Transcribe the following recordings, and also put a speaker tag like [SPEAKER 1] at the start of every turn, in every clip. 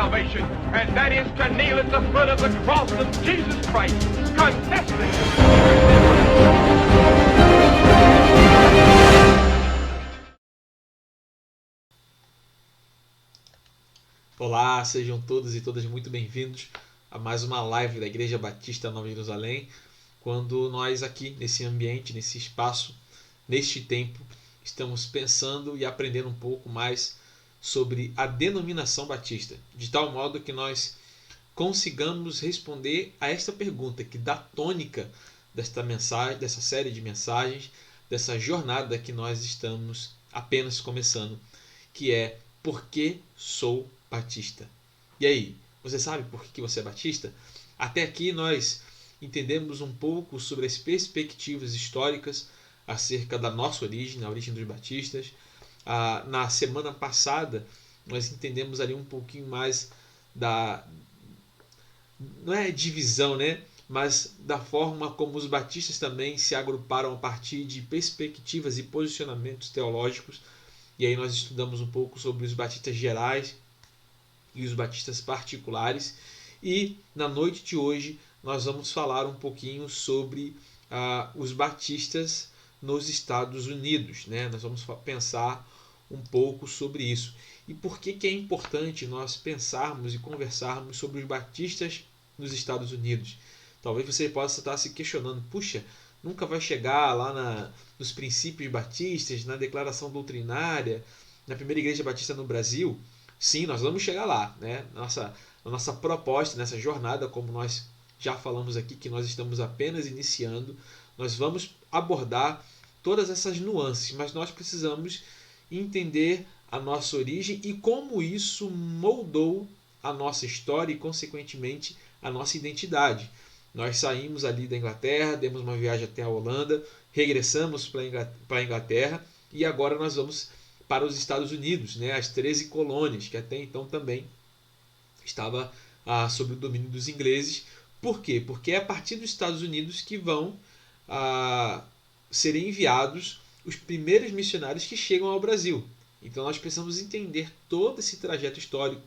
[SPEAKER 1] salvation, and that is to kneel at the foot of the cross of Jesus Christ, confessing.
[SPEAKER 2] Olá, sejam todos e todas muito bem-vindos a mais uma live da Igreja Batista Nova Jerusalém, quando nós aqui nesse ambiente, nesse espaço, neste tempo, estamos pensando e aprendendo um pouco mais sobre a denominação batista, de tal modo que nós consigamos responder a esta pergunta que dá tônica desta mensagem, dessa série de mensagens, dessa jornada que nós estamos apenas começando, que é: por que sou batista? E aí, você sabe por que você é batista? Até aqui nós entendemos um pouco sobre as perspectivas históricas acerca da nossa origem, a origem dos batistas. Na semana passada nós entendemos ali um pouquinho mais da, não é divisão, né? Mas da forma como os batistas também se agruparam a partir de perspectivas e posicionamentos teológicos. E aí nós estudamos um pouco sobre os batistas gerais e os batistas particulares. E na noite de hoje nós vamos falar um pouquinho sobre os batistas nos Estados Unidos, né? Nós vamos pensar um pouco sobre isso. E por que é importante nós pensarmos e conversarmos sobre os batistas nos Estados Unidos? Talvez você possa estar se questionando: puxa, nunca vai chegar lá nos princípios batistas, na declaração doutrinária, na primeira igreja batista no Brasil? Sim, nós vamos chegar lá, né? Nossa proposta nessa jornada, como nós já falamos aqui, que nós estamos apenas iniciando, nós vamos abordar todas essas nuances, mas nós precisamos entender a nossa origem e como isso moldou a nossa história e, consequentemente, a nossa identidade. Nós saímos ali da Inglaterra, demos uma viagem até a Holanda, regressamos para a Inglaterra e agora nós vamos para os Estados Unidos, né? As 13 colônias, que até então também estava sob o domínio dos ingleses. Por quê? Porque é a partir dos Estados Unidos que vão serem enviados os primeiros missionários que chegam ao Brasil. Então nós precisamos entender todo esse trajeto histórico,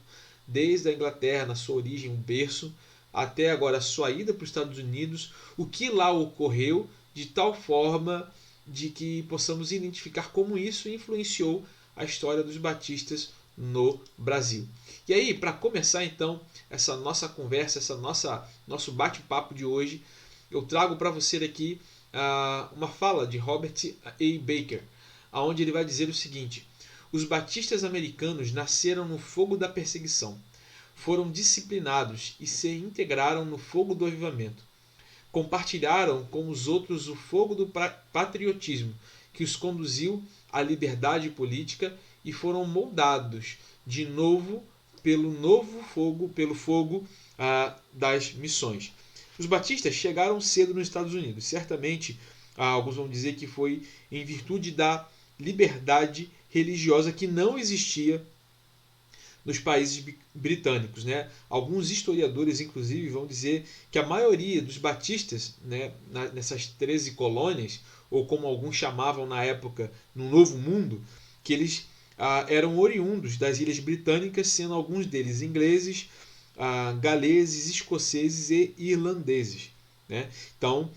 [SPEAKER 2] desde a Inglaterra, na sua origem, um berço, até agora a sua ida para os Estados Unidos, o que lá ocorreu, de tal forma de que possamos identificar como isso influenciou a história dos batistas no Brasil. E aí, para começar então essa nossa conversa, nosso bate-papo de hoje, eu trago para você aqui uma fala de Robert A. Baker, onde ele vai dizer o seguinte: os batistas americanos nasceram no fogo da perseguição, foram disciplinados e se integraram no fogo do avivamento. Compartilharam com os outros o fogo do patriotismo que os conduziu à liberdade política e foram moldados de novo pelo fogo das missões. Os batistas chegaram cedo nos Estados Unidos. Certamente, alguns vão dizer que foi em virtude da liberdade religiosa que não existia nos países britânicos, né? Alguns historiadores, inclusive, vão dizer que a maioria dos batistas, né, nessas 13 colônias, ou como alguns chamavam na época, no Novo Mundo, que eles eram oriundos das ilhas britânicas, sendo alguns deles ingleses, galeses, escoceses e irlandeses, né? Então,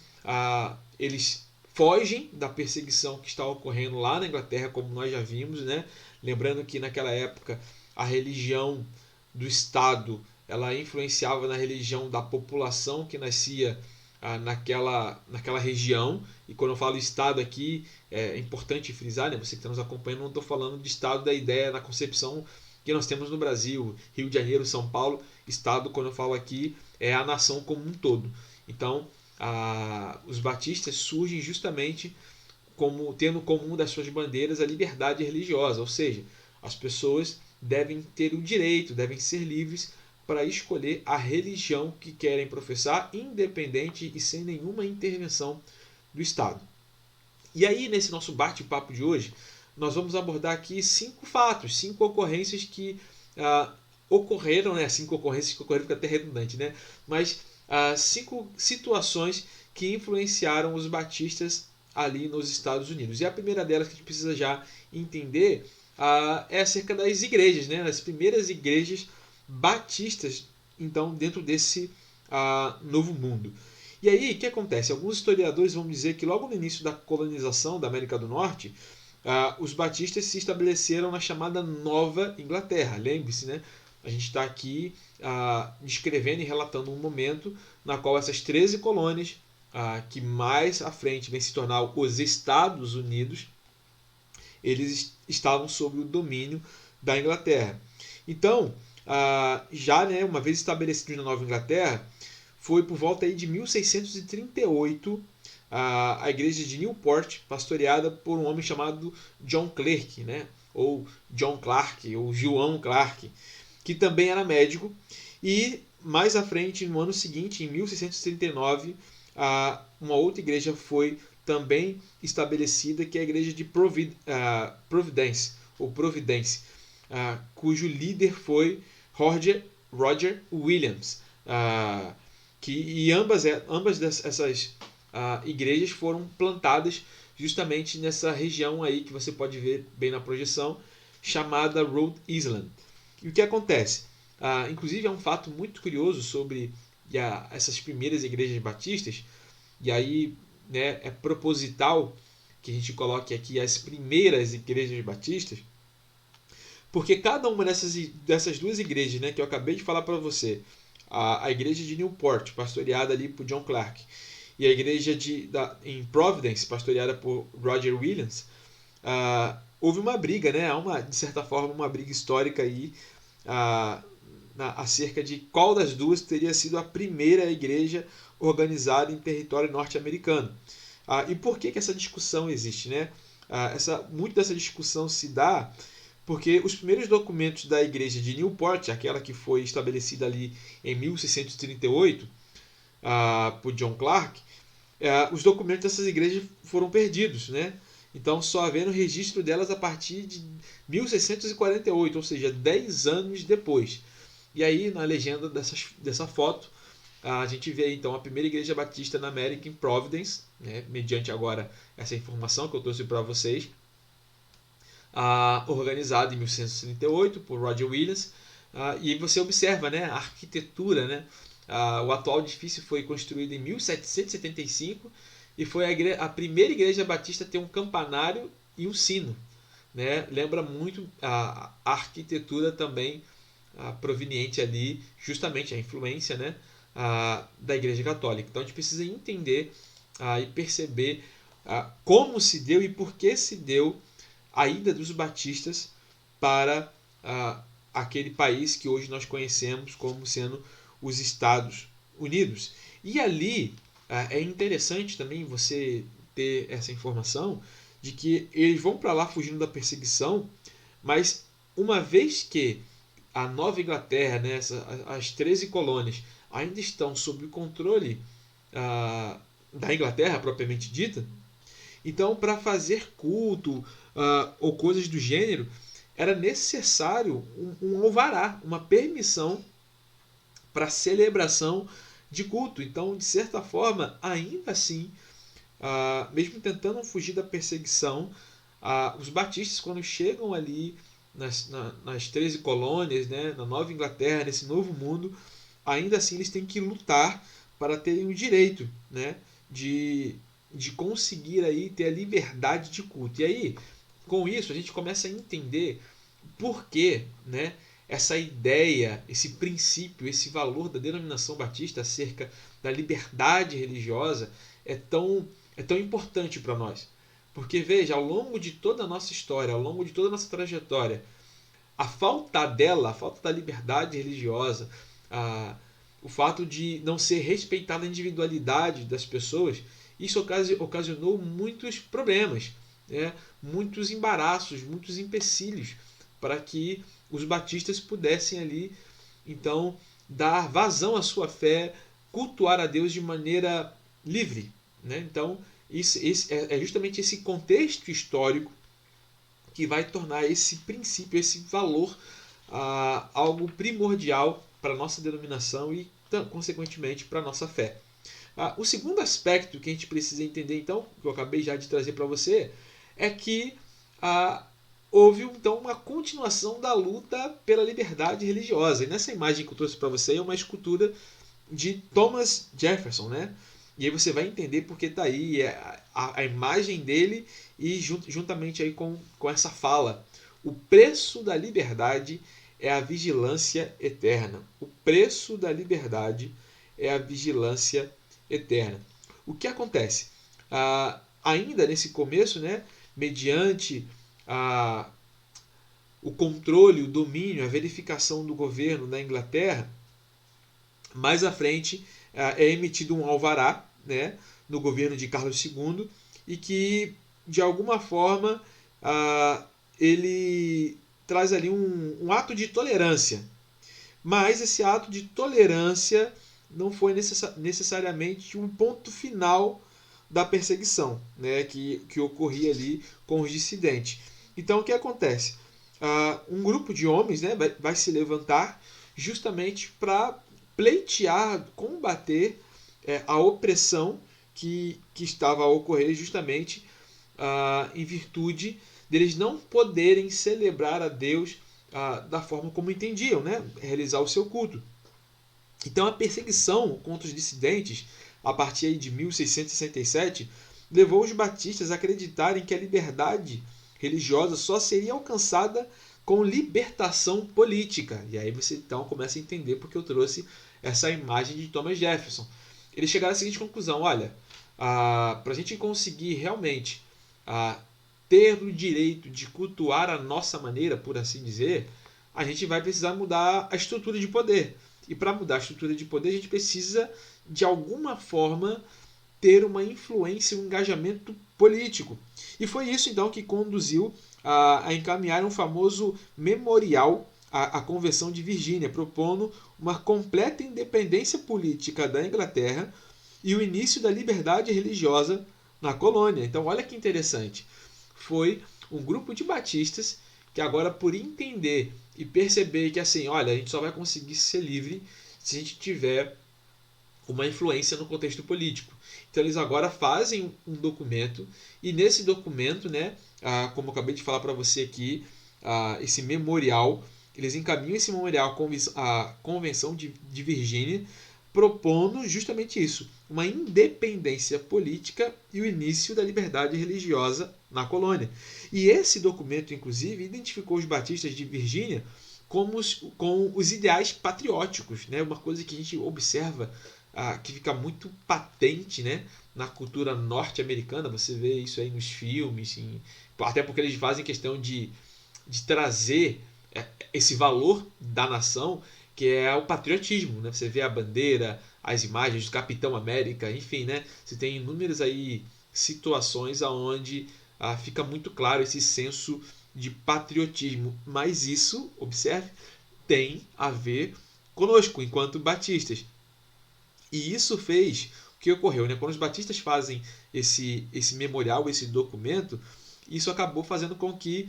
[SPEAKER 2] eles fogem da perseguição que está ocorrendo lá na Inglaterra, como nós já vimos, né? Lembrando que naquela época a religião do Estado ela influenciava na religião da população que nascia naquela região. E quando eu falo Estado aqui, é importante frisar, né? Você que está nos acompanhando, não estou falando de Estado da ideia, da concepção que nós temos no Brasil, Rio de Janeiro, São Paulo. Estado, quando eu falo aqui, é a nação como um todo. Então, os batistas surgem justamente tendo como uma das suas bandeiras a liberdade religiosa, ou seja, as pessoas devem ter o direito, devem ser livres para escolher a religião que querem professar, independente e sem nenhuma intervenção do Estado. E aí, nesse nosso bate-papo de hoje, nós vamos abordar aqui 5 fatos, 5 ocorrências que ocorreram, né? 5 ocorrências que ocorreram, fica até redundante, né? Mas 5 situações que influenciaram os batistas ali nos Estados Unidos. E a primeira delas que a gente precisa já entender é acerca das igrejas, né? As primeiras igrejas batistas, então, dentro desse novo mundo. E aí, o que acontece? Alguns historiadores vão dizer que logo no início da colonização da América do Norte, os batistas se estabeleceram na chamada Nova Inglaterra. Lembre-se, né? A gente está aqui descrevendo e relatando um momento na qual essas 13 colônias, que mais à frente vem se tornar os Estados Unidos, eles estavam sob o domínio da Inglaterra. Então, já, né, uma vez estabelecidos na Nova Inglaterra, foi por volta aí de 1638 a igreja de Newport, pastoreada por um homem chamado John Clarke, né, ou John Clark, ou João Clark, que também era médico. E mais à frente, no ano seguinte, em 1639, uma outra igreja foi também estabelecida, que é a igreja de Providence, cujo líder foi Roger Williams. E ambas essas igrejas foram plantadas justamente nessa região aí que você pode ver bem na projeção, chamada Rhode Island. E o que acontece? Inclusive é um fato muito curioso sobre essas primeiras igrejas batistas, e aí, né, é proposital que a gente coloque aqui as primeiras igrejas batistas, porque cada uma dessas duas igrejas, né, que eu acabei de falar para você, a igreja de Newport, pastoreada ali por John Clark, e a igreja em Providence, pastoreada por Roger Williams, houve uma briga, né, de certa forma uma briga histórica aí, acerca de qual das duas teria sido a primeira igreja organizada em território norte-americano. E por que essa discussão existe, né? Muito dessa discussão se dá porque os primeiros documentos da igreja de Newport, aquela que foi estabelecida ali em 1638 por John Clark, os documentos dessas igrejas foram perdidos, né? Então só havendo registro delas a partir de 1648, ou seja, 10 anos depois. E aí, na legenda dessa foto, a gente vê então a primeira igreja batista na América em Providence, né, mediante agora essa informação que eu trouxe para vocês, organizada em 1638 por Roger Williams. E aí você observa, né, a arquitetura, né? O atual edifício foi construído em 1775 e foi a primeira igreja batista a ter um campanário e um sino, né? Lembra muito a arquitetura também proveniente ali, justamente a influência, né, da Igreja Católica. Então a gente precisa entender e perceber como se deu e por que se deu a ida dos batistas para aquele país que hoje nós conhecemos como sendo os Estados Unidos. E ali é interessante também você ter essa informação de que eles vão para lá fugindo da perseguição, mas uma vez que a Nova Inglaterra, né, as 13 colônias, ainda estão sob o controle da Inglaterra propriamente dita, então para fazer culto ou coisas do gênero, era necessário um alvará, uma permissão para celebração de culto. Então, de certa forma, ainda assim, mesmo tentando fugir da perseguição, os batistas, quando chegam ali nas 13 colônias, né, na Nova Inglaterra, nesse novo mundo, ainda assim eles têm que lutar para terem o direito, né, de conseguir aí ter a liberdade de culto. E aí, com isso, a gente começa a entender por que, né, essa ideia, esse princípio, esse valor da denominação batista acerca da liberdade religiosa é tão importante para nós. Porque, veja, ao longo de toda a nossa história, ao longo de toda a nossa trajetória, a falta da liberdade religiosa, o fato de não ser respeitada a individualidade das pessoas, isso ocasionou muitos problemas, né? Muitos embaraços, muitos empecilhos para que os batistas pudessem ali, então, dar vazão à sua fé, cultuar a Deus de maneira livre, né? Então, é justamente esse contexto histórico que vai tornar esse princípio, esse valor, algo primordial para a nossa denominação e, consequentemente, para a nossa fé. O segundo aspecto que a gente precisa entender, então, que eu acabei já de trazer para você, é que houve então uma continuação da luta pela liberdade religiosa. E nessa imagem que eu trouxe para você é uma escultura de Thomas Jefferson, né? E aí você vai entender porque está aí a imagem dele e juntamente aí com essa fala. O preço da liberdade é a vigilância eterna. O preço da liberdade é a vigilância eterna. O que acontece? Ainda nesse começo, né, mediante o controle, o domínio, a verificação do governo da Inglaterra, mais à frente é emitido um alvará, né, no governo de Carlos II, e que, de alguma forma, ele traz ali um ato de tolerância. Mas esse ato de tolerância não foi necessariamente um ponto final da perseguição, né, que ocorria ali com os dissidentes. Então, o que acontece? Um grupo de homens, né, vai se levantar justamente para pleitear, combater a opressão que estava a ocorrer justamente em virtude deles não poderem celebrar a Deus da forma como entendiam, né, realizar o seu culto. Então a perseguição contra os dissidentes, a partir de 1667, levou os batistas a acreditarem que a liberdade religiosa só seria alcançada com libertação política. E aí você então começa a entender porque eu trouxe essa imagem de Thomas Jefferson. Eles chegaram à seguinte conclusão: olha, para a gente conseguir realmente ter o direito de cultuar a nossa maneira, por assim dizer, a gente vai precisar mudar a estrutura de poder. E para mudar a estrutura de poder, a gente precisa, de alguma forma, ter uma influência, um engajamento político. E foi isso, então, que conduziu a encaminhar um famoso memorial à Convenção de Virgínia, propondo uma completa independência política da Inglaterra e o início da liberdade religiosa na colônia. Então, olha que interessante. Foi um grupo de batistas que agora, por entender e perceber que assim, olha, a gente só vai conseguir ser livre se a gente tiver uma influência no contexto político. Então eles agora fazem um documento e nesse documento, né, como eu acabei de falar para você aqui, esse memorial, eles encaminham esse memorial à Convenção de Virgínia, propondo justamente isso, uma independência política e o início da liberdade religiosa na colônia. E esse documento, inclusive, identificou os batistas de Virgínia com os ideais patrióticos, né? Uma coisa que a gente observa que fica muito patente, né, na cultura norte-americana. Você vê isso aí nos filmes, até porque eles fazem questão de trazer esse valor da nação, que é o patriotismo, né? Você vê a bandeira, as imagens do Capitão América, enfim, né? Você tem inúmeras aí situações onde fica muito claro esse senso de patriotismo. Mas isso, observe, tem a ver conosco, enquanto batistas. E isso fez o que ocorreu, né? Quando os batistas fazem esse memorial, esse documento, isso acabou fazendo com que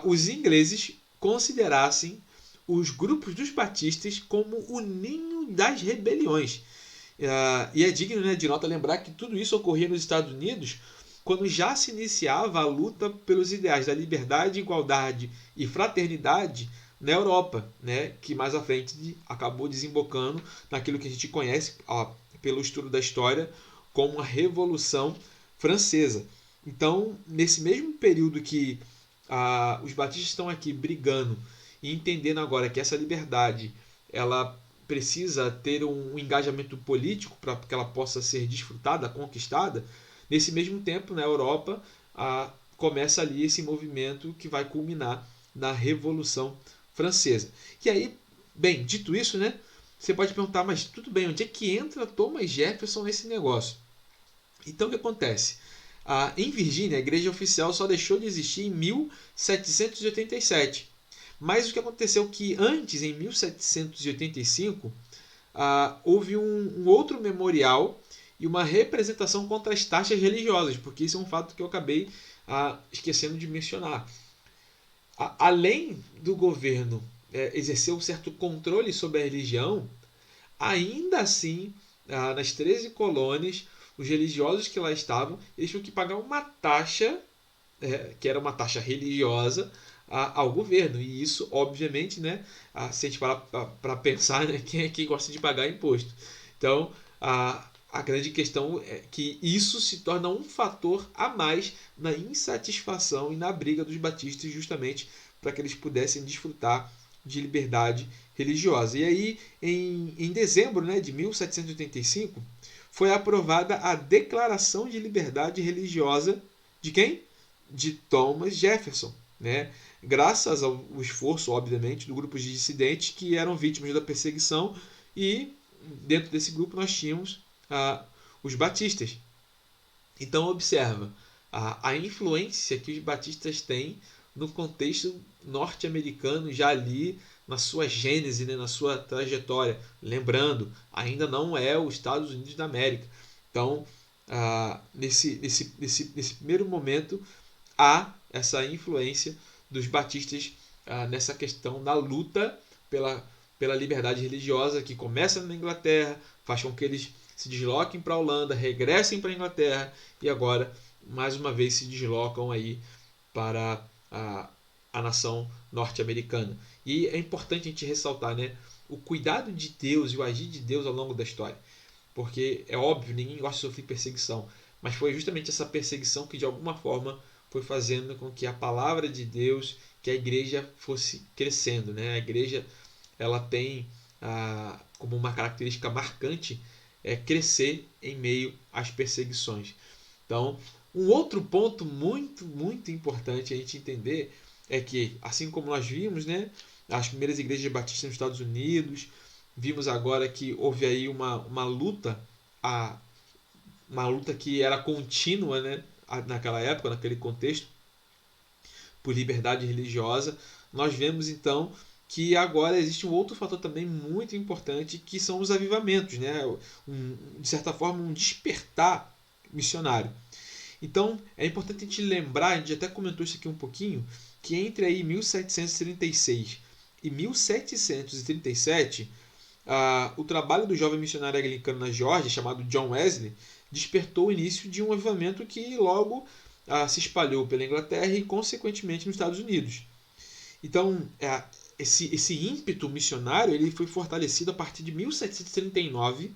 [SPEAKER 2] os ingleses considerassem os grupos dos batistas como o ninho das rebeliões. E é digno, né, de nota lembrar que tudo isso ocorria nos Estados Unidos quando já se iniciava a luta pelos ideais da liberdade, igualdade e fraternidade na Europa, né, que mais à frente acabou desembocando naquilo que a gente conhece pelo estudo da história como a Revolução Francesa. Então, nesse mesmo período que os batistas estão aqui brigando e entendendo agora que essa liberdade ela precisa ter um engajamento político para que ela possa ser desfrutada, conquistada, nesse mesmo tempo, na Europa, começa ali esse movimento que vai culminar na Revolução Francesa. E aí, bem, dito isso, né, você pode perguntar, mas tudo bem, onde é que entra Thomas Jefferson nesse negócio? Então, o que acontece? Em Virgínia, a igreja oficial só deixou de existir em 1787. Mas o que aconteceu é que antes, em 1785, houve um outro memorial e uma representação contra as taxas religiosas, porque isso é um fato que eu acabei esquecendo de mencionar. Além do governo exercer um certo controle sobre a religião, ainda assim, nas 13 colônias, os religiosos que lá estavam, eles tinham que pagar uma taxa, que era uma taxa religiosa, ao governo. E isso, obviamente, né, se a gente parar para pensar, né, quem é que gosta de pagar imposto? Então, a grande questão é que isso se torna um fator a mais na insatisfação e na briga dos batistas, justamente para que eles pudessem desfrutar de liberdade religiosa. E aí, em dezembro, né, de 1785, foi aprovada a Declaração de Liberdade Religiosa de quem? De Thomas Jefferson, né? Graças ao esforço, obviamente, do grupo de dissidentes que eram vítimas da perseguição, e dentro desse grupo nós tínhamos os batistas. Então observa a influência que os batistas têm no contexto norte-americano, já ali na sua gênese, né, na sua trajetória. Lembrando, ainda não é os Estados Unidos da América. Então, nesse primeiro momento, há essa influência dos batistas nessa questão da luta pela liberdade religiosa, que começa na Inglaterra, faz com que eles se desloquem para a Holanda, regressem para a Inglaterra e agora, mais uma vez, se deslocam aí para a nação norte-americana. E é importante a gente ressaltar, né, o cuidado de Deus e o agir de Deus ao longo da história. Porque é óbvio, ninguém gosta de sofrer perseguição, mas foi justamente essa perseguição que de alguma forma foi fazendo com que a palavra de Deus, que a igreja fosse crescendo, né? A igreja, ela tem como uma característica marcante crescer em meio às perseguições. Então, um outro ponto muito, muito importante a gente entender é que, assim como nós vimos, né, as primeiras igrejas batistas nos Estados Unidos, vimos agora que houve aí uma luta que era contínua, né, naquela época, naquele contexto, por liberdade religiosa. Nós vemos então que agora existe um outro fator também muito importante, que são os avivamentos, né? De certa forma, um despertar missionário. Então, é importante a gente lembrar, a gente até comentou isso aqui um pouquinho, que entre aí 1736 e 1737, o trabalho do jovem missionário anglicano na Geórgia, chamado John Wesley, despertou o início de um avivamento que logo se espalhou pela Inglaterra e, consequentemente, nos Estados Unidos. Então, esse ímpeto missionário ele foi fortalecido a partir de 1739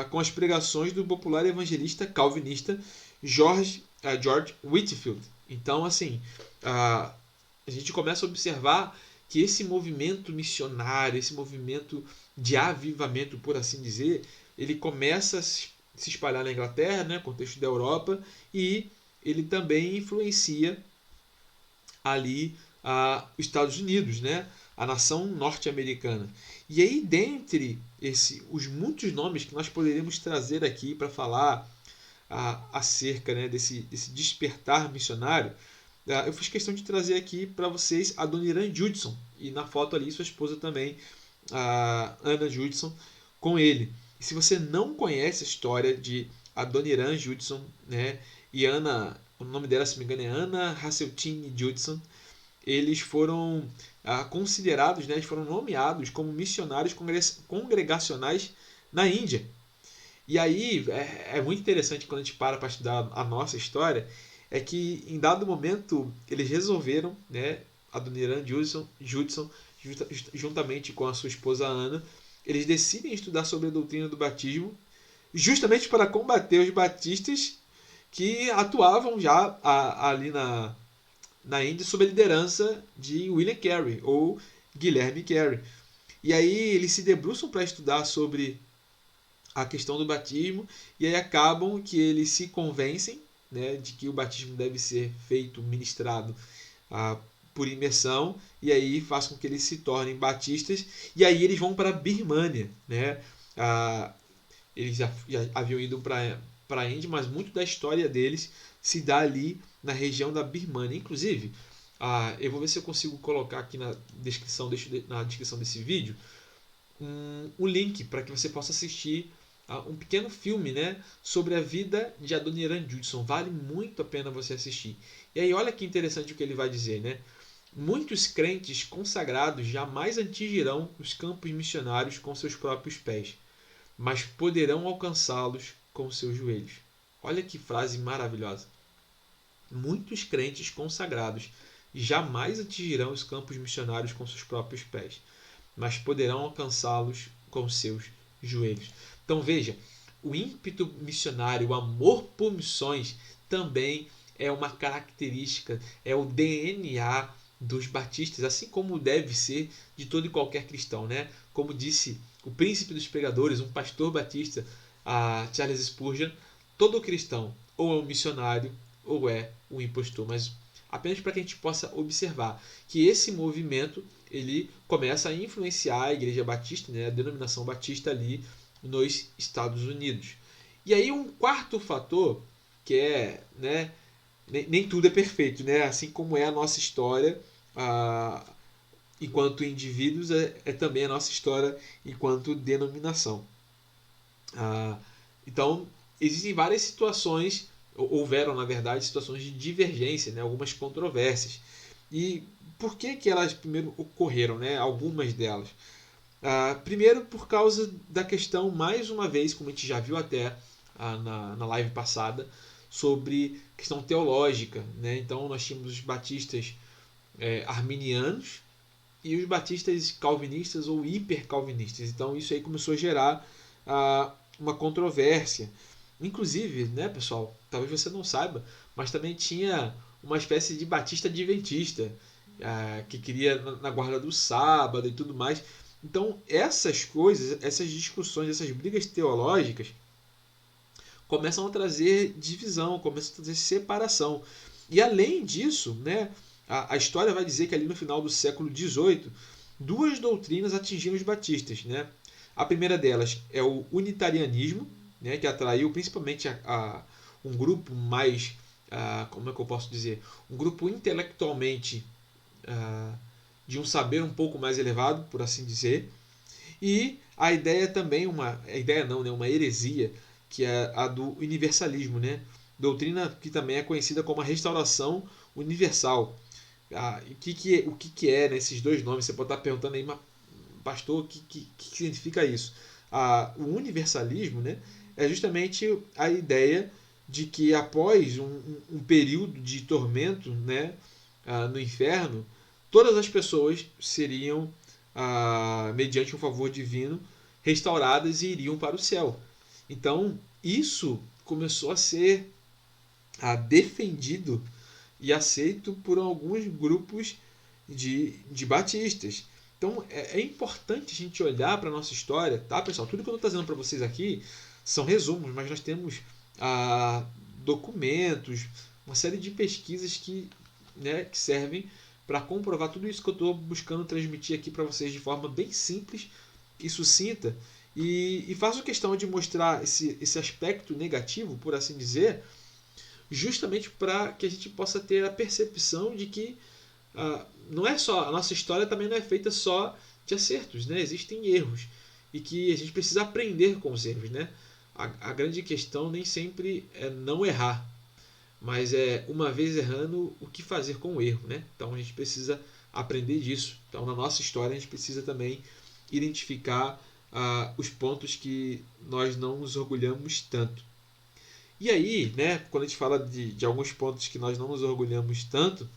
[SPEAKER 2] com as pregações do popular evangelista calvinista George Whitefield. Então, assim, a gente começa a observar que esse movimento missionário, esse movimento de avivamento, por assim dizer, ele começa a se espalhar na Inglaterra, né, contexto da Europa, e ele também influencia ali os Estados Unidos, né, a nação norte-americana. E aí, dentre os muitos nomes que nós poderíamos trazer aqui para falar acerca, né, desse despertar missionário, eu fiz questão de trazer aqui para vocês a Adoniram Judson, e na foto ali sua esposa também, a Anna Judson, com ele. E se você não conhece a história de Adoniram Judson, né, e Anna, o nome dela, se me engano, é Anna Hasseltine Judson, eles foram considerados, né, eles foram nomeados como missionários congregacionais na Índia. E aí é muito interessante quando a gente para estudar a nossa história, é que em dado momento eles resolveram, né, Adoniram Judson, juntamente com a sua esposa Ana, eles decidem estudar sobre a doutrina do batismo, justamente para combater os batistas que atuavam já ali na Índia sob a liderança de William Carey ou Guilherme Carey. E aí eles se debruçam para estudar sobre a questão do batismo, e aí acabam que eles se convencem, né, de que o batismo deve ser feito, ministrado por imersão, e aí faz com que eles se tornem batistas, e aí eles vão para a Birmânia, né? Eles já haviam ido para a Índia, mas muito da história deles se dá ali na região da Birmânia. Inclusive, eu vou ver se eu consigo colocar aqui na descrição desse vídeo um link para que você possa assistir um pequeno filme, né, sobre a vida de Adoniram Judson. Vale muito a pena você assistir. E aí olha que interessante o que ele vai dizer, né? Muitos crentes consagrados jamais atingirão os campos missionários com seus próprios pés, mas poderão alcançá-los com seus joelhos. Olha que frase maravilhosa. Muitos crentes consagrados jamais atingirão os campos missionários com seus próprios pés, mas poderão alcançá-los com seus joelhos. Então veja, o ímpeto missionário, o amor por missões também é uma característica, é o DNA dos batistas, assim como deve ser de todo e qualquer cristão, né? Como disse o príncipe dos pregadores, um pastor batista, a Charles Spurgeon, todo cristão ou é um missionário ou é um impostor, mas apenas para que a gente possa observar que esse movimento ele começa a influenciar a Igreja Batista, né, a denominação batista ali nos Estados Unidos. E aí um quarto fator, que é, né, nem tudo é perfeito, né? Assim como é a nossa história enquanto indivíduos, é também a nossa história enquanto denominação. Então, existem várias situações, houveram, na verdade, situações de divergência, né? Algumas controvérsias. E por que elas primeiro ocorreram, né? Algumas delas. Primeiro, por causa da questão, mais uma vez, como a gente já viu até na live passada, sobre questão teológica, né? Então, nós tínhamos os batistas arminianos e os batistas calvinistas ou hipercalvinistas. Então, isso aí começou a gerar uma controvérsia. Inclusive, né, pessoal, talvez você não saiba, mas também tinha uma espécie de batista adventista, que queria na guarda do sábado e tudo mais. Então, essas coisas, essas discussões, essas brigas teológicas começam a trazer divisão, começam a trazer separação. E além disso, né, a história vai dizer que ali no final do século XVIII, duas doutrinas atingiram os batistas, né? A primeira delas é o unitarianismo, né, que atraiu principalmente um grupo mais, como é que eu posso dizer, um grupo intelectualmente de um saber um pouco mais elevado, por assim dizer. E a ideia também, uma heresia, que é a do universalismo, né? Doutrina que também é conhecida como a restauração universal. O que é, né, esses dois nomes? Você pode estar perguntando aí, mas, pastor, o que significa isso? O universalismo, né, é justamente a ideia de que após um período de tormento, né, no inferno, todas as pessoas seriam, mediante um favor divino, restauradas e iriam para o céu. Então, isso começou a ser defendido e aceito por alguns grupos de batistas. Então, é importante a gente olhar para a nossa história, tá, pessoal? Tudo que eu estou trazendo para vocês aqui são resumos, mas nós temos documentos, uma série de pesquisas que servem para comprovar tudo isso que eu estou buscando transmitir aqui para vocês de forma bem simples e sucinta. E faço questão de mostrar esse aspecto negativo, por assim dizer, justamente para que a gente possa ter a percepção de que não é só, a nossa história também não é feita só de acertos, né? Existem erros e que a gente precisa aprender com os erros, né? A grande questão nem sempre é não errar, mas é, uma vez errando, o que fazer com o erro, né? Então a gente precisa aprender disso. Então na nossa história a gente precisa também identificar os pontos que nós não nos orgulhamos tanto. E aí, né, quando a gente fala de alguns pontos que nós não nos orgulhamos tanto,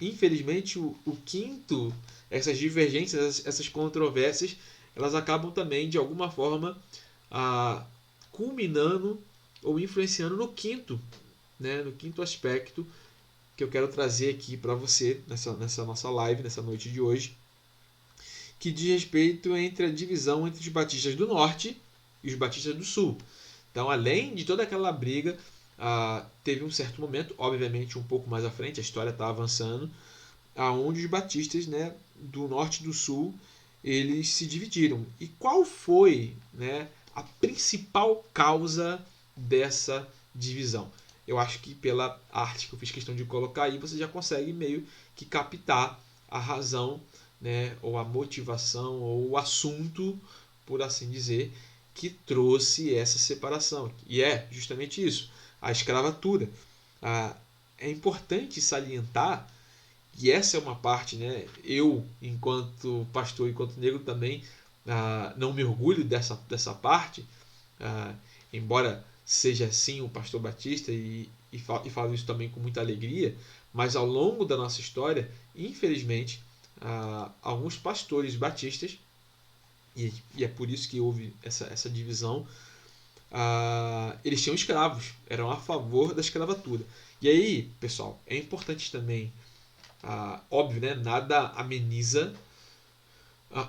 [SPEAKER 2] infelizmente o quinto, essas divergências, essas controvérsias, elas acabam também de alguma forma culminando ou influenciando no quinto, né, no quinto aspecto que eu quero trazer aqui para você nessa nossa live, nessa noite de hoje, que diz respeito entre a divisão entre os batistas do norte e os batistas do sul. Então, além de toda aquela briga, teve um certo momento, obviamente um pouco mais à frente, a história está avançando, onde os batistas, né, do norte e do sul, eles se dividiram. E qual foi, né, a principal causa dessa divisão? Eu acho que pela arte que eu fiz questão de colocar aí, você já consegue meio que captar a razão, né, ou a motivação, ou o assunto, por assim dizer, que trouxe essa separação. E é justamente isso, a escravatura. É importante salientar, e essa é uma parte, né, eu, enquanto pastor, enquanto negro também, não me orgulho dessa parte, embora seja sim um pastor batista e falo isso também com muita alegria, Mas ao longo da nossa história, infelizmente, alguns pastores batistas, e é por isso que houve essa divisão, eles tinham escravos, eram a favor da escravatura. E aí, pessoal, é importante também, óbvio, né, nada ameniza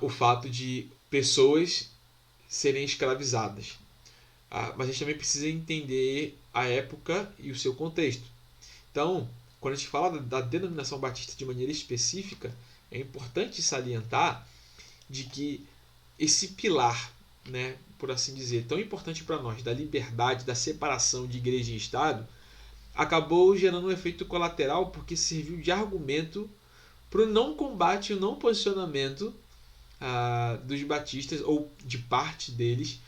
[SPEAKER 2] o fato de pessoas serem escravizadas. Mas a gente também precisa entender a época e o seu contexto. Então, quando a gente fala da denominação batista de maneira específica, é importante salientar de que esse pilar, né, por assim dizer, tão importante para nós, da liberdade, da separação de igreja e Estado, acabou gerando um efeito colateral porque serviu de argumento para o não combate, o não posicionamento dos batistas, ou de parte deles,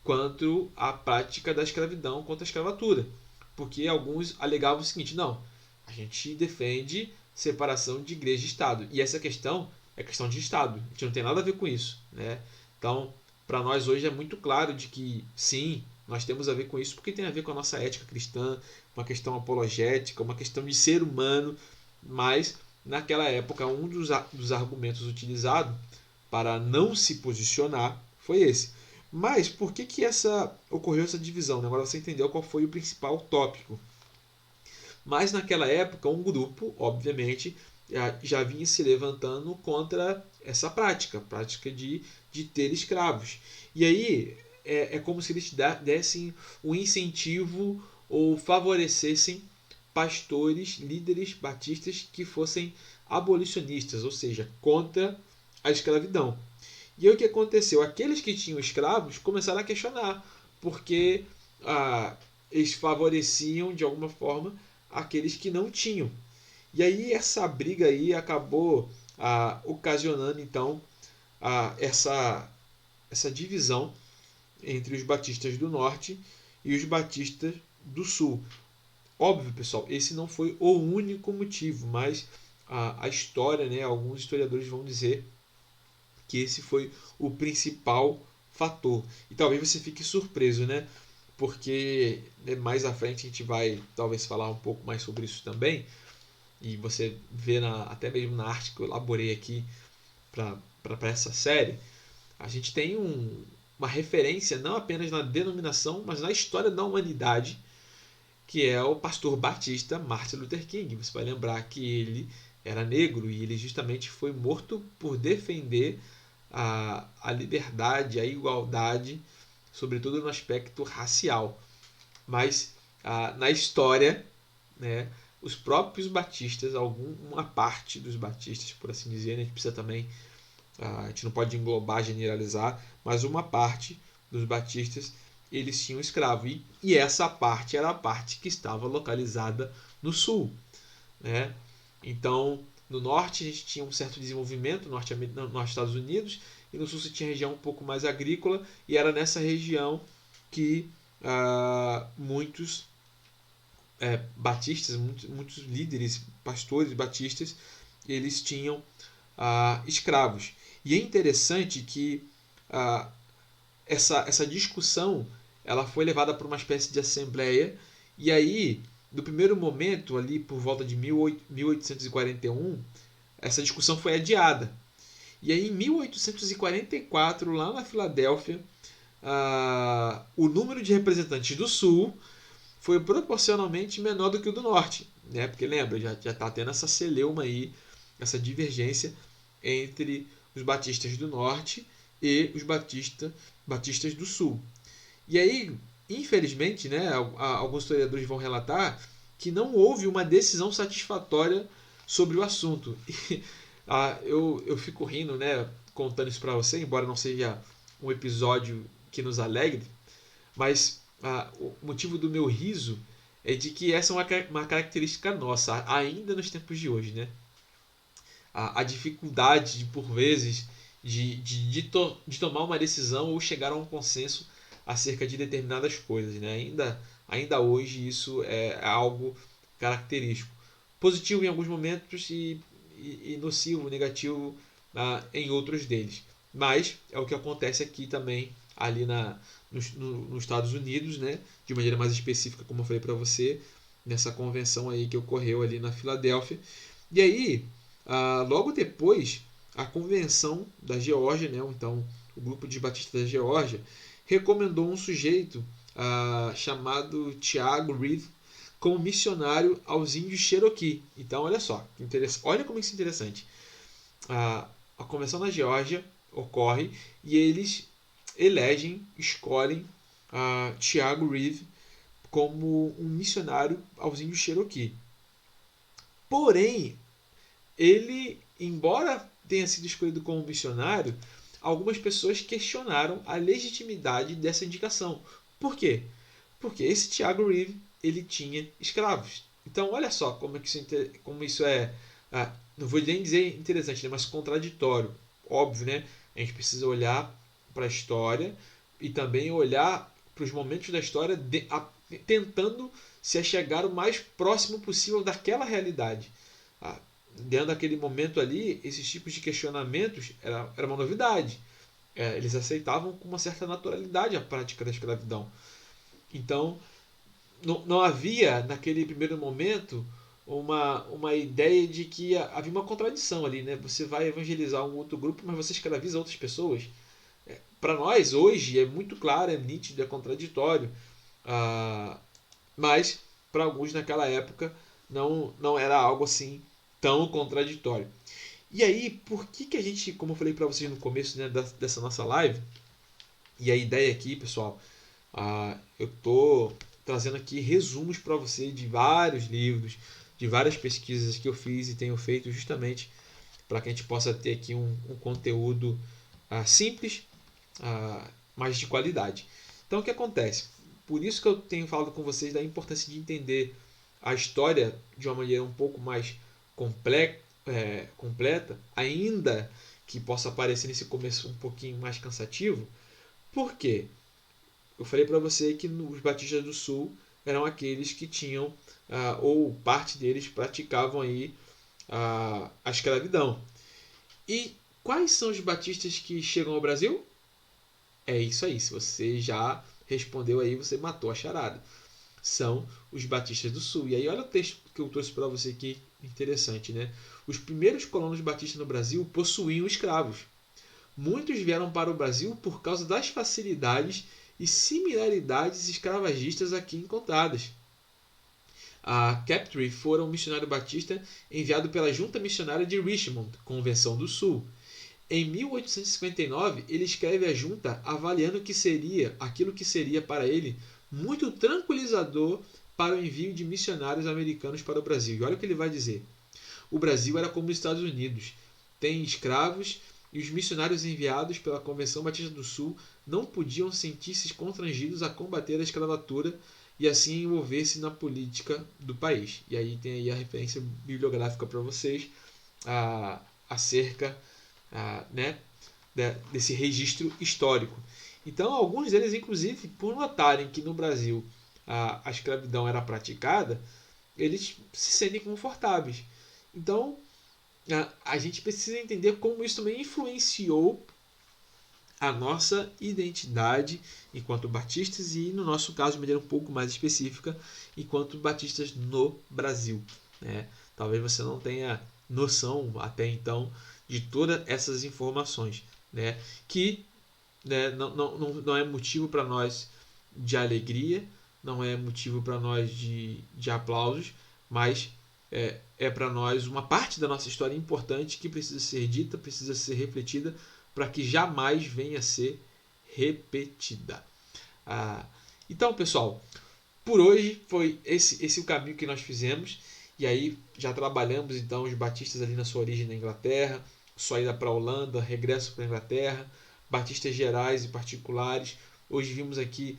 [SPEAKER 2] quanto à prática da escravidão, contra a escravatura. Porque alguns alegavam o seguinte: não, a gente defende separação de igreja e Estado. E essa questão é questão de Estado. A gente não tem nada a ver com isso, né? Então, para nós hoje é muito claro de que, sim, nós temos a ver com isso, porque tem a ver com a nossa ética cristã, uma questão apologética, uma questão de ser humano. Mas, naquela época, um dos argumentos utilizados para não se posicionar foi esse. Mas por que ocorreu essa divisão? Né? Agora você entendeu qual foi o principal tópico. Mas naquela época, um grupo, obviamente, já vinha se levantando contra essa prática de ter escravos. E aí é como se eles dessem um incentivo ou favorecessem pastores, líderes batistas que fossem abolicionistas, ou seja, contra a escravidão. E aí o que aconteceu? Aqueles que tinham escravos começaram a questionar, porque eles favoreciam de alguma forma aqueles que não tinham. E aí essa briga aí acabou ocasionando então essa divisão entre os batistas do norte e os batistas do sul. Óbvio, pessoal, esse não foi o único motivo, mas a história, né, alguns historiadores vão dizer que esse foi o principal fator. E talvez você fique surpreso, né? Porque mais à frente a gente vai talvez falar um pouco mais sobre isso também. E você vê até mesmo na arte que eu elaborei aqui para essa série, a gente tem uma referência não apenas na denominação, mas na história da humanidade, que é o pastor batista Martin Luther King. Você vai lembrar que ele era negro e ele justamente foi morto por defender a liberdade, a igualdade, sobretudo no aspecto racial. Mas na história, né, os próprios batistas, uma parte dos batistas, por assim dizer, né, a gente precisa também, a gente não pode englobar, generalizar, mas uma parte dos batistas, eles tinham escravo. E essa parte era a parte que estava localizada no sul, né? Então, no norte a gente tinha um certo desenvolvimento, nos Estados Unidos, e no sul se tinha região um pouco mais agrícola, e era nessa região que muitos batistas, muitos líderes, pastores batistas, eles tinham escravos. E é interessante que essa discussão ela foi levada para uma espécie de assembleia, e aí, no primeiro momento, ali por volta de 1841, essa discussão foi adiada. E aí, em 1844, lá na Filadélfia, o número de representantes do Sul foi proporcionalmente menor do que o do Norte, né? Porque lembra, já está tendo essa celeuma aí, essa divergência entre os batistas do Norte e os batistas do Sul. E aí, infelizmente, né, alguns historiadores vão relatar que não houve uma decisão satisfatória sobre o assunto. E, eu fico rindo, né, contando isso para você, embora não seja um episódio que nos alegre, mas o motivo do meu riso é de que essa é uma característica nossa, ainda nos tempos de hoje, né? A dificuldade, por vezes, de tomar uma decisão ou chegar a um consenso acerca de determinadas coisas, né? Ainda hoje isso é algo característico. Positivo em alguns momentos e nocivo, negativo em outros deles. Mas é o que acontece aqui também, ali nos Estados Unidos, né? De maneira mais específica, como eu falei para você, nessa convenção aí que ocorreu ali na Filadélfia. E aí, logo depois, a convenção da Geórgia, né, então o grupo de batistas da Geórgia, recomendou um sujeito chamado Tiago Reeve como missionário aos índios Cherokee. Então, olha só, olha como isso é interessante. A convenção da Geórgia ocorre e eles escolhem Tiago Reeve como um missionário aos índios Cherokee. Porém, ele, embora tenha sido escolhido como missionário, algumas pessoas questionaram a legitimidade dessa indicação. Por quê? Porque esse Tiago Reeve, ele tinha escravos. Então, olha só como isso é, não vou nem dizer interessante, né, mas contraditório. Óbvio, né? A gente precisa olhar para a história e também olhar para os momentos da história tentando se achegar o mais próximo possível daquela realidade. Dentro daquele momento ali, esses tipos de questionamentos era uma novidade. Eles aceitavam com uma certa naturalidade a prática da escravidão. Então, não havia, naquele primeiro momento, uma ideia de que havia uma contradição ali, né? Você vai evangelizar um outro grupo, mas você escraviza outras pessoas. Para nós, hoje, é muito claro, é nítido, é contraditório. Mas, para alguns naquela época, não era algo assim tão contraditório. E aí, por que a gente, como eu falei para vocês no começo, né, dessa nossa live, e a ideia aqui, pessoal, eu estou trazendo aqui resumos para você de vários livros, de várias pesquisas que eu fiz e tenho feito justamente para que a gente possa ter aqui um conteúdo simples, mas de qualidade. Então, o que acontece? Por isso que eu tenho falado com vocês da importância de entender a história de uma maneira um pouco mais completa, ainda que possa parecer nesse começo um pouquinho mais cansativo. Por quê? Eu falei para você que os batistas do Sul eram aqueles que tinham, ou parte deles praticavam aí a escravidão. E quais são os batistas que chegam ao Brasil? É isso aí, se você já respondeu aí, você matou a charada. São os batistas do Sul. E aí olha o texto que eu trouxe para você aqui, interessante, né? Os primeiros colonos batistas no Brasil possuíam escravos. Muitos vieram para o Brasil por causa das facilidades e similaridades escravagistas aqui encontradas. A Crabtree fora um missionário batista enviado pela Junta Missionária de Richmond, Convenção do Sul. Em 1859, ele escreve à junta avaliando aquilo que seria para ele muito tranquilizador para o envio de missionários americanos para o Brasil. E olha o que ele vai dizer. O Brasil era como os Estados Unidos. Tem escravos e os missionários enviados pela Convenção Batista do Sul não podiam sentir-se constrangidos a combater a escravatura e assim envolver-se na política do país. E aí tem aí a referência bibliográfica para vocês acerca né, desse registro histórico. Então, alguns deles, inclusive, por notarem que no Brasil a escravidão era praticada, eles se sentem confortáveis. Então, a gente precisa entender como isso também influenciou a nossa identidade enquanto batistas e, no nosso caso, de maneira um pouco mais específica, enquanto batistas no Brasil. Né? Talvez você não tenha noção até então de todas essas informações, né? Que não é motivo para nós de alegria, não é motivo para nós de aplausos, mas é para nós uma parte da nossa história importante que precisa ser dita, precisa ser refletida, para que jamais venha a ser repetida. Então, pessoal, por hoje foi esse o caminho que nós fizemos. E aí já trabalhamos então os batistas ali na sua origem na Inglaterra, sua ida para a Holanda, regresso para a Inglaterra, batistas gerais e particulares. Hoje vimos aqui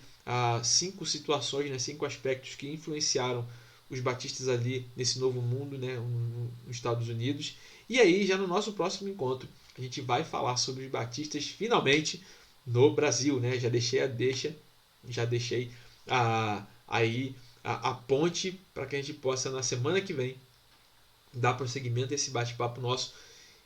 [SPEAKER 2] 5 situações, né, 5 aspectos que influenciaram os batistas ali nesse novo mundo, né, nos Estados Unidos. E aí, já no nosso próximo encontro, a gente vai falar sobre os batistas finalmente no Brasil, né? Já deixei aí a ponte para que a gente possa, na semana que vem, dar prosseguimento a esse bate-papo nosso,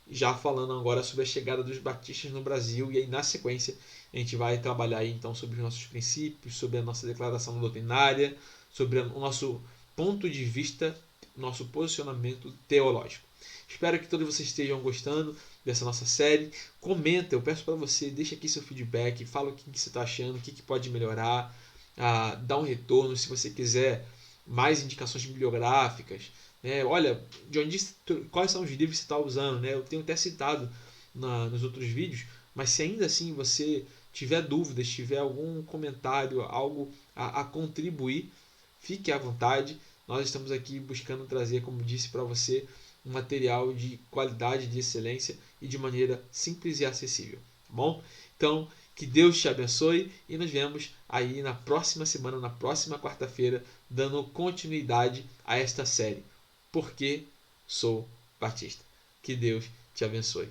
[SPEAKER 2] já falando agora sobre a chegada dos batistas no Brasil. E aí, na sequência, a gente vai trabalhar aí, então sobre os nossos princípios, sobre a nossa declaração doutrinária, sobre o nosso ponto de vista, nosso posicionamento teológico. Espero que todos vocês estejam gostando dessa nossa série. Comenta, eu peço para você, deixa aqui seu feedback, fala o que você está achando, o que pode melhorar, dá um retorno se você quiser mais indicações bibliográficas. Olha, de onde, quais são os livros que você está usando? Eu tenho até citado nos outros vídeos, mas se ainda assim você tiver dúvidas, tiver algum comentário, algo a contribuir, fique à vontade. Nós estamos aqui buscando trazer, como disse para você, um material de qualidade, de excelência e de maneira simples e acessível. Tá bom? Então, que Deus te abençoe e nos vemos aí na próxima semana, na próxima quarta-feira, dando continuidade a esta série. Porque sou Batista. Que Deus te abençoe.